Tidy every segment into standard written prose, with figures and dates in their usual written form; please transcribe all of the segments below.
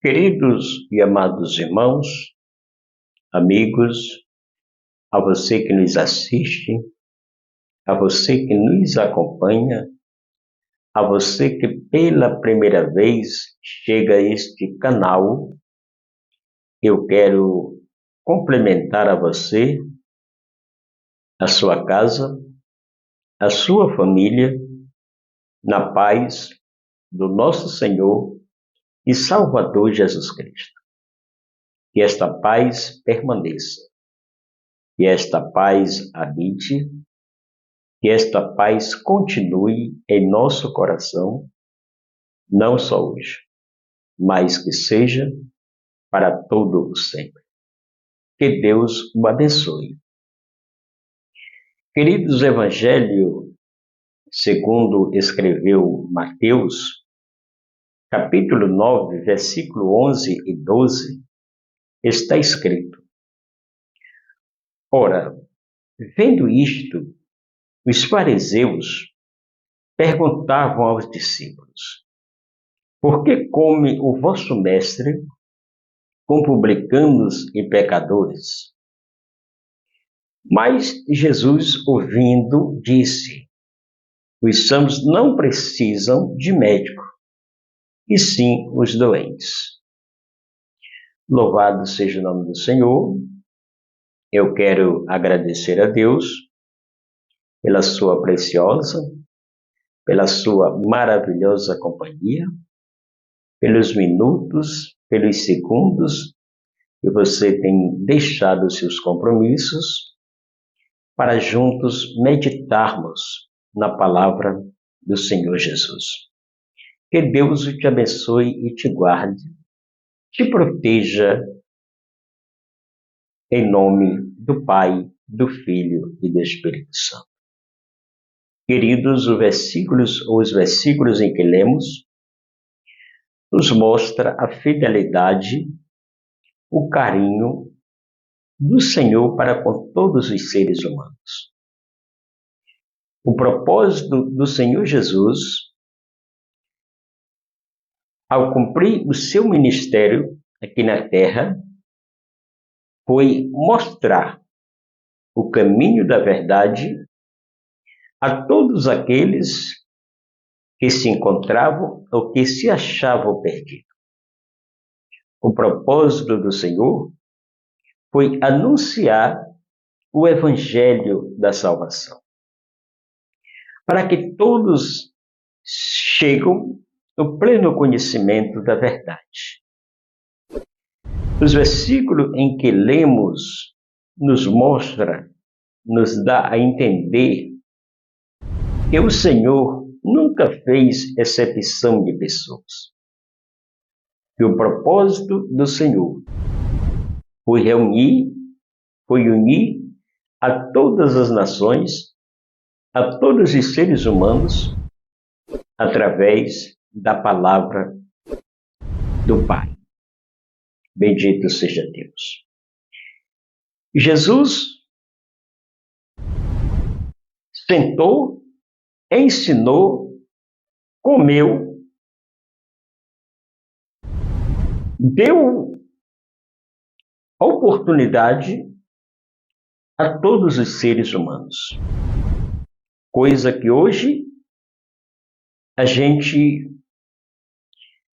Queridos e amados irmãos, amigos, a você que nos assiste, a você que nos acompanha, a você que pela primeira vez chega a este canal, eu quero complementar a você, a sua casa, a sua família, na paz do nosso Senhor e Salvador Jesus Cristo. Que esta paz permaneça, que esta paz habite, que esta paz continue em nosso coração, não só hoje, mas que seja para todo o sempre. Que Deus o abençoe. Queridos, Evangelho segundo escreveu Mateus, capítulo 9, versículo 11 e 12, está escrito: Ora, vendo isto, os fariseus perguntavam aos discípulos: Por que come o vosso mestre com publicanos e pecadores? Mas Jesus, ouvindo, disse: Os sãos não precisam de médico, e sim os doentes. Louvado seja o nome do Senhor. Eu quero agradecer a Deus pela sua preciosa, pela sua maravilhosa companhia, pelos minutos, pelos segundos que você tem deixado os seus compromissos para juntos meditarmos na palavra do Senhor Jesus. Que Deus te abençoe e te guarde, te proteja, em nome do Pai, do Filho e do Espírito Santo. Queridos, os versículos em que lemos nos mostra a fidelidade, o carinho do Senhor para com todos os seres humanos. O propósito do Senhor Jesus, ao cumprir o seu ministério aqui na terra, foi mostrar o caminho da verdade a todos aqueles que se encontravam ou que se achavam perdidos. O propósito do Senhor foi anunciar o Evangelho da salvação, para que todos cheguem ao pleno conhecimento da verdade. Os versículos em que lemos nos dá a entender que o Senhor nunca fez exceção de pessoas. Que o propósito do Senhor foi unir a todas as nações, a todos os seres humanos, através da palavra do Pai. Bendito seja Deus. Jesus sentou, ensinou, comeu, deu a oportunidade a todos os seres humanos. Coisa que hoje a gente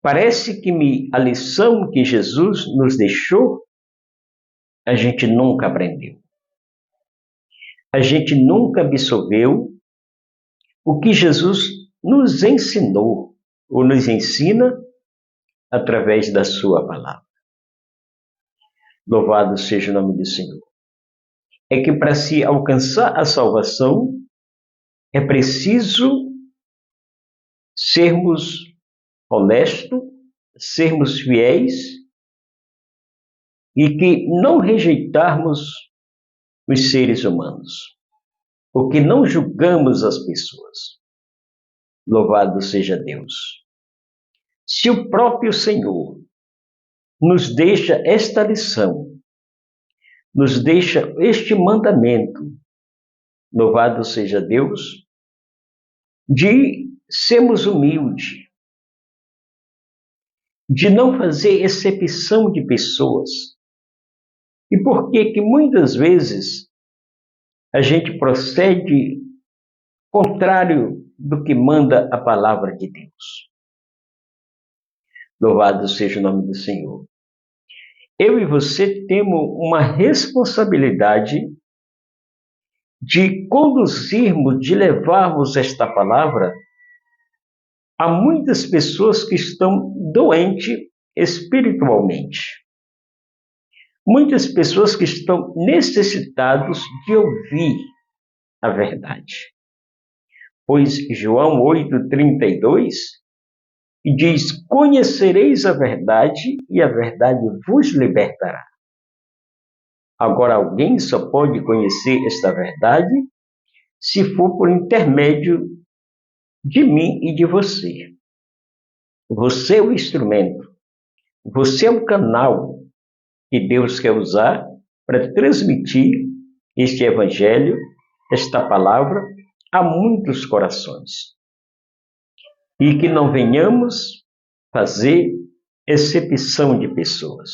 parece que a lição que Jesus nos deixou, a gente nunca aprendeu. A gente nunca absorveu o que Jesus nos ensinou, ou nos ensina através da sua palavra. Louvado seja o nome do Senhor. É que para se alcançar a salvação, é preciso sermos honestos, sermos fiéis e que não rejeitarmos os seres humanos, porque não julgamos as pessoas. Louvado seja Deus. Se o próprio Senhor nos deixa esta lição, nos deixa este mandamento, louvado seja Deus, de sermos humildes, de não fazer exceção de pessoas. E por que que muitas vezes a gente procede contrário do que manda a palavra de Deus? Louvado seja o nome do Senhor. Eu e você temos uma responsabilidade de conduzirmos, de levarmos esta palavra a muitas pessoas que estão doentes espiritualmente. Muitas pessoas que estão necessitadas de ouvir a verdade. Pois João 8,32 diz: conhecereis a verdade e a verdade vos libertará. Agora, alguém só pode conhecer esta verdade se for por intermédio de mim e de você. Você é o instrumento, você é o canal que Deus quer usar para transmitir este evangelho, esta palavra, a muitos corações. E que não venhamos fazer exceção de pessoas.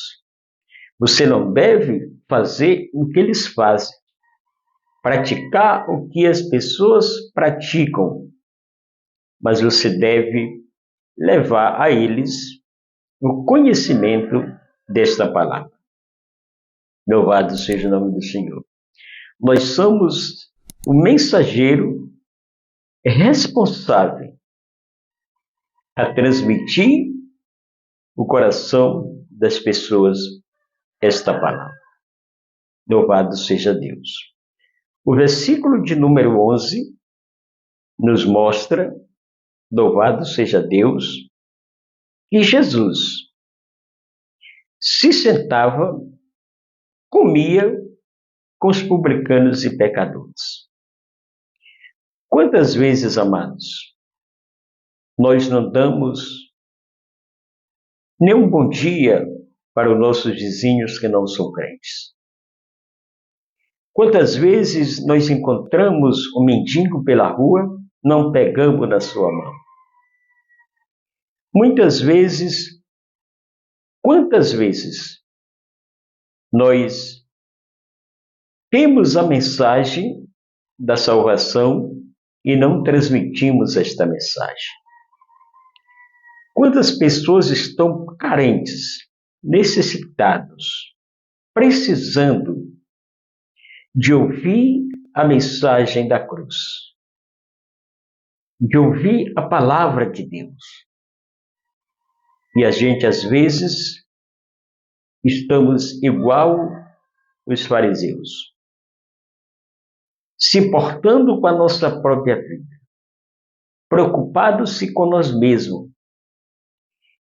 Você não deve fazer o que eles fazem, praticar o que as pessoas praticam, mas você deve levar a eles o conhecimento desta palavra. Louvado seja o nome do Senhor. Nós somos o mensageiro responsável a transmitir o coração das pessoas esta palavra. Louvado seja Deus. O versículo de número 11 nos mostra, louvado seja Deus, que Jesus se sentava, comia com os publicanos e pecadores. Quantas vezes, amados, nós não damos nem um bom dia para os nossos vizinhos que não são crentes? Quantas vezes nós encontramos um mendigo pela rua, não pegamos na sua mão? Muitas vezes, quantas vezes nós temos a mensagem da salvação e não transmitimos esta mensagem? Quantas pessoas estão carentes, necessitados, precisando de ouvir a mensagem da cruz, de ouvir a palavra de Deus. E a gente, às vezes, estamos igual os fariseus, se importando com a nossa própria vida, preocupados-se com nós mesmos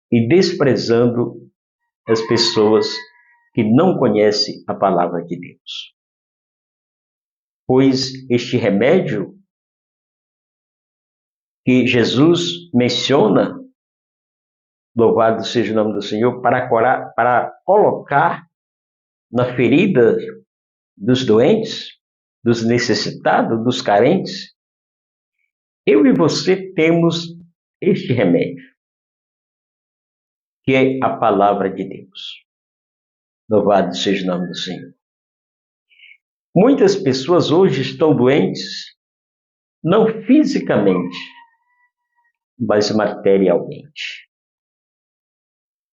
e desprezando as pessoas que não conhecem a palavra de Deus. Pois este remédio que Jesus menciona, louvado seja o nome do Senhor, para colocar na ferida dos doentes, dos necessitados, dos carentes, eu e você temos este remédio, que é a palavra de Deus. Louvado seja o nome do Senhor. Muitas pessoas hoje estão doentes, não fisicamente, mas materialmente.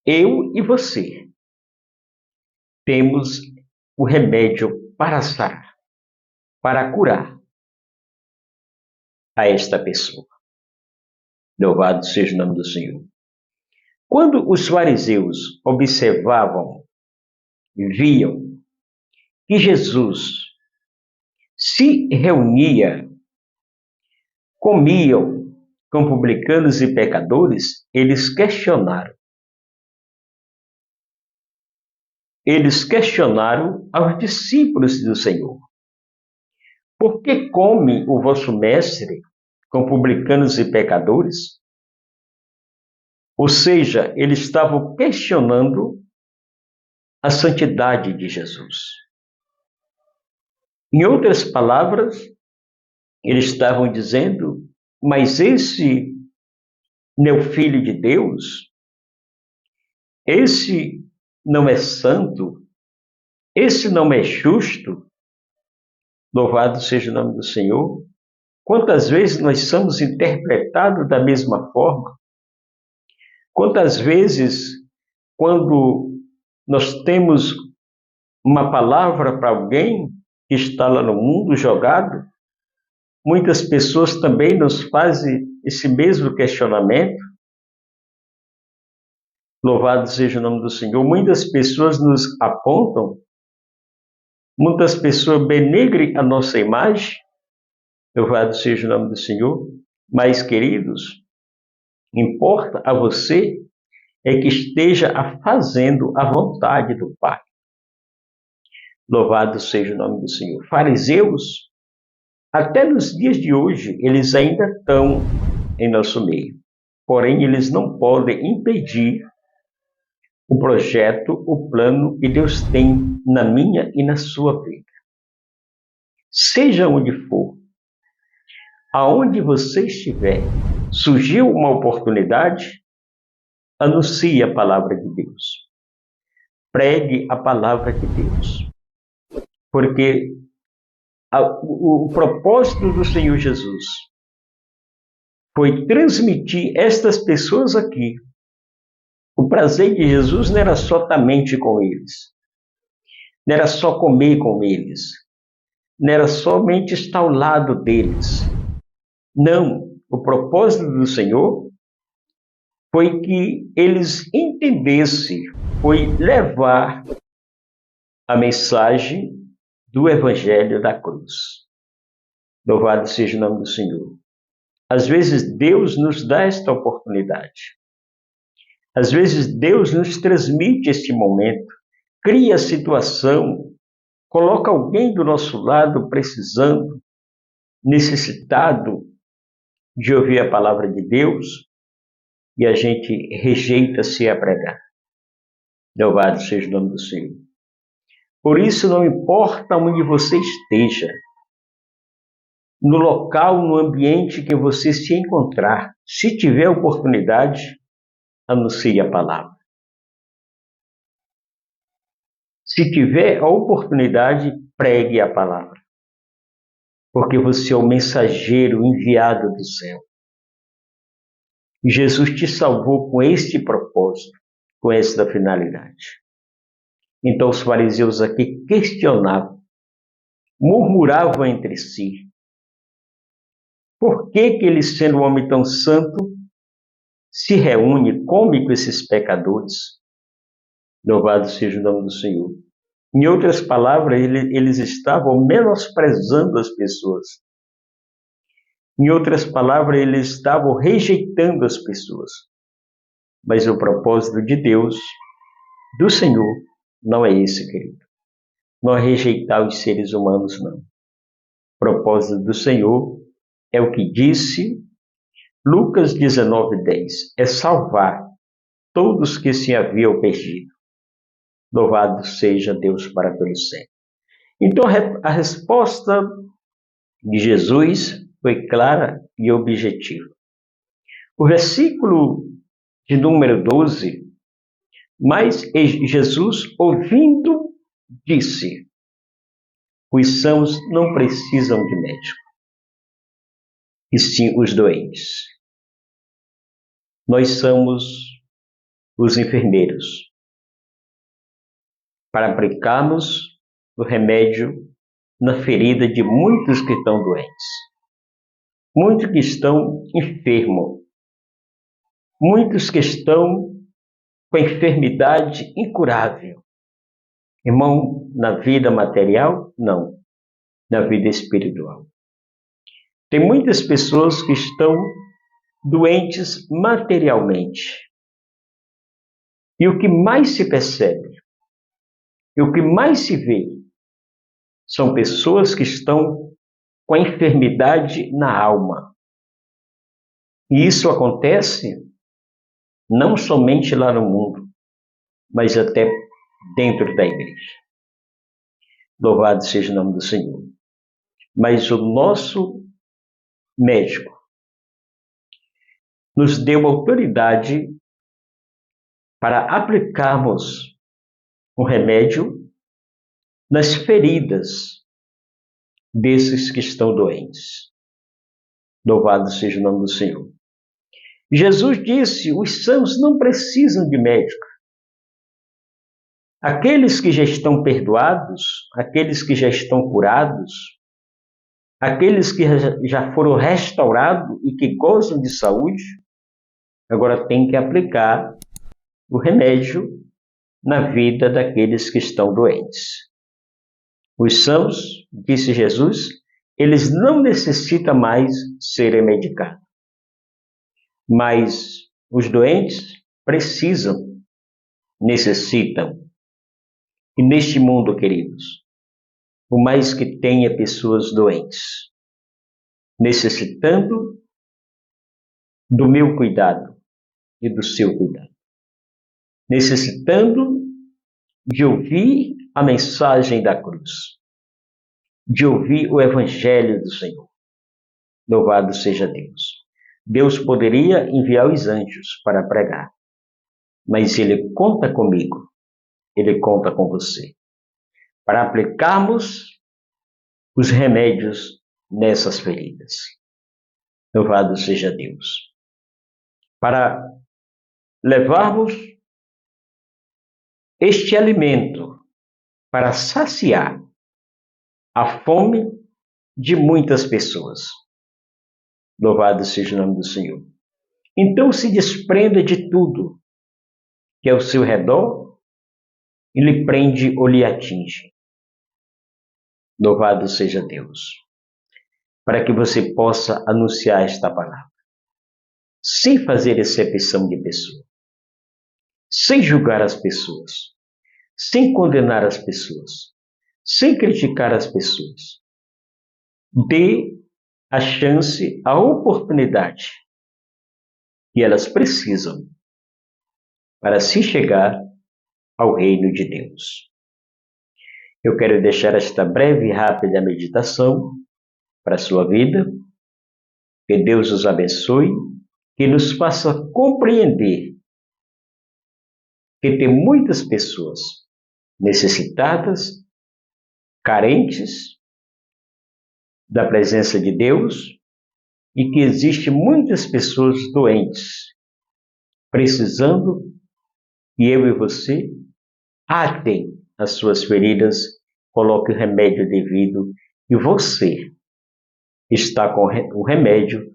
Eu e você temos o remédio para sarar, para curar a esta pessoa. Louvado seja o nome do Senhor. Quando os fariseus observavam e viam que Jesus se reunia, comiam com publicanos e pecadores, eles questionaram. Eles questionaram aos discípulos do Senhor: por que come o vosso mestre com publicanos e pecadores? Ou seja, eles estavam questionando a santidade de Jesus. Em outras palavras, eles estavam dizendo: mas esse meu filho de Deus, esse não é santo, esse não é justo. Louvado seja o nome do Senhor. Quantas vezes nós somos interpretados da mesma forma? Quantas vezes, quando nós temos uma palavra para alguém que está lá no mundo jogado, muitas pessoas também nos fazem esse mesmo questionamento. Louvado seja o nome do Senhor. Muitas pessoas nos apontam, muitas pessoas benegrem a nossa imagem. Louvado seja o nome do Senhor. Mas, queridos, importa a você é que esteja fazendo a vontade do Pai. Louvado seja o nome do Senhor. Fariseus, até nos dias de hoje, eles ainda estão em nosso meio. Porém, eles não podem impedir o projeto, o plano que Deus tem na minha e na sua vida. Seja onde for, aonde você estiver, surgiu uma oportunidade, anuncie a palavra de Deus. Pregue a palavra de Deus. Porque o propósito do Senhor Jesus foi transmitir estas pessoas aqui. O prazer de Jesus não era só estar mente com eles, não era só comer com eles, não era somente estar ao lado deles. Não, o propósito do Senhor foi que eles entendessem, foi levar a mensagem do Evangelho da cruz. Louvado seja o nome do Senhor. Às vezes Deus nos dá esta oportunidade. Às vezes Deus nos transmite este momento, cria a situação, coloca alguém do nosso lado precisando, necessitado de ouvir a palavra de Deus, e a gente rejeita-se a pregar. Louvado seja o nome do Senhor. Por isso, não importa onde você esteja, no local, no ambiente que você se encontrar, se tiver oportunidade, anuncie a palavra. Se tiver a oportunidade, pregue a palavra. Porque você é o mensageiro enviado do céu. E Jesus te salvou com este propósito, com esta finalidade. Então os fariseus aqui questionavam, murmuravam entre si. Por que ele, sendo um homem tão santo, se reúne, come com esses pecadores? Louvado seja o nome do Senhor. Em outras palavras, eles estavam menosprezando as pessoas. Em outras palavras, eles estavam rejeitando as pessoas. Mas o propósito de Deus, do Senhor, não é esse, querido. Não é rejeitar os seres humanos, não. O propósito do Senhor é o que disse Lucas 19:10, é salvar todos que se haviam perdido. Louvado seja Deus para todo sempre. Então a resposta de Jesus foi clara e objetiva. O versículo de número 12, mas Jesus, ouvindo, disse, os sãos não precisam de médico, e sim os doentes. Nós somos os enfermeiros, para aplicarmos o remédio na ferida de muitos que estão doentes, muitos que estão enfermos, muitos que estão com enfermidade incurável. Irmão, na vida material, não, na vida espiritual. Tem muitas pessoas que estão doentes materialmente. E o que mais se percebe, e o que mais se vê, são pessoas que estão com a enfermidade na alma. E isso acontece não somente lá no mundo, mas até dentro da igreja. Louvado seja o nome do Senhor. Mas o nosso médico nos deu autoridade para aplicarmos um remédio nas feridas desses que estão doentes. Louvado seja o nome do Senhor. Jesus disse: os sãos não precisam de médico. Aqueles que já estão perdoados, aqueles que já estão curados, aqueles que já foram restaurados e que gozam de saúde, agora tem que aplicar o remédio na vida daqueles que estão doentes. Os sãos, disse Jesus, eles não necessitam mais serem medicados. Mas os doentes precisam, necessitam. E neste mundo, queridos, por mais que tenha pessoas doentes, necessitando do meu cuidado e do seu cuidado, necessitando de ouvir a mensagem da cruz, de ouvir o Evangelho do Senhor. Louvado seja Deus. Deus poderia enviar os anjos para pregar, mas Ele conta comigo, Ele conta com você, para aplicarmos os remédios nessas feridas. Louvado seja Deus. Para levarmos este alimento para saciar a fome de muitas pessoas. Louvado seja o nome do Senhor. Então se desprenda de tudo que é ao seu redor e lhe prende ou lhe atinge. Louvado seja Deus. Para que você possa anunciar esta palavra, sem fazer exceção de pessoa, sem julgar as pessoas, sem condenar as pessoas, sem criticar as pessoas. Dê a chance, a oportunidade que elas precisam para se chegar ao reino de Deus. Eu quero deixar esta breve e rápida meditação para a sua vida. Que Deus os abençoe, que nos faça compreender que tem muitas pessoas necessitadas, carentes da presença de Deus e que existem muitas pessoas doentes, precisando que eu e você atem as suas feridas, coloque o remédio devido e você está com o remédio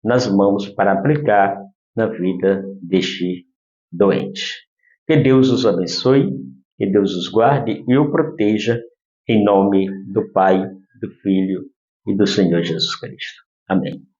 nas mãos para aplicar na vida deste doente. Que Deus os abençoe, que Deus os guarde e o proteja, em nome do Pai, do Filho e do Senhor Jesus Cristo. Amém.